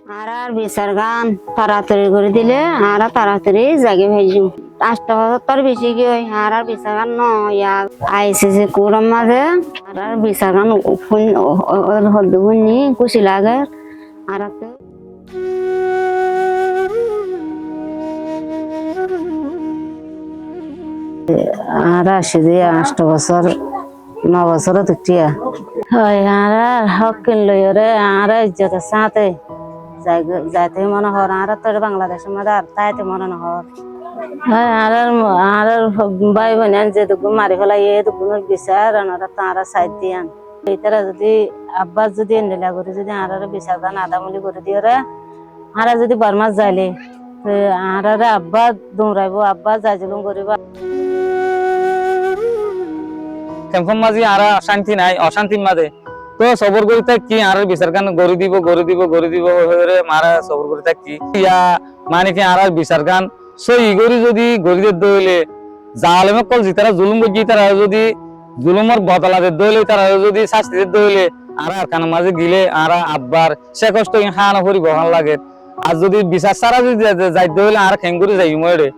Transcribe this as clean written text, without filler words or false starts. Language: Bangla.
আর বিচার গান তাড়াতাড়ি করে দিলে আর তাড়াতাড়ি জাগে ভাইজু 8 বছর বেশি কি হয় আর বিচার গান নয় আইসিসি কুরম মাঝে আর বিচার গান হদ্দু শুনি খুশি লাগে আর আসি যে 8 বছর 9 বছর তুটিয়া হয় আর হক কিনলো রে আর ইজ্জতের সাথে যাইতে মনে হর আর তোর বাংলাদেশের মধ্যে আর তাইতে মনে নহর আর আর ভাই বোন যেটুকু মারি ফেলাই এটুকু বিচার তারা সাইড দিয়ান এইতারা যদি আব্বাস যদি এন্ডেলা করে যদি আর বিচার দান আদামলি করে দিয়ে রে আর যদি বারমাস যাইলে আর আব্বা দৌড়াইব আব্বা যাইজলুম করিব কেমন মাঝে আর অশান্তি নাই অশান্তির মাঝে তো সবর করি কি আর বিচার গান গড়ি দিব মারা সবর করি কি ইয়া মানে কি আর বিচার গান সই গড়ি যদি গড়িদের দইলে জালেমে কল তারা জুলুম করছি তারা যদি জুলুমের বদলাদের দইলে তারা যদি শাস্তিদের দইলে আর কান মাঝে গিলে আর আব্বার সে কষ্ট খাওয়ানো করি বহান লাগে আর যদি বিচার সারা যদি যাই দইলে আর খেঙ্গুরি যাই মরে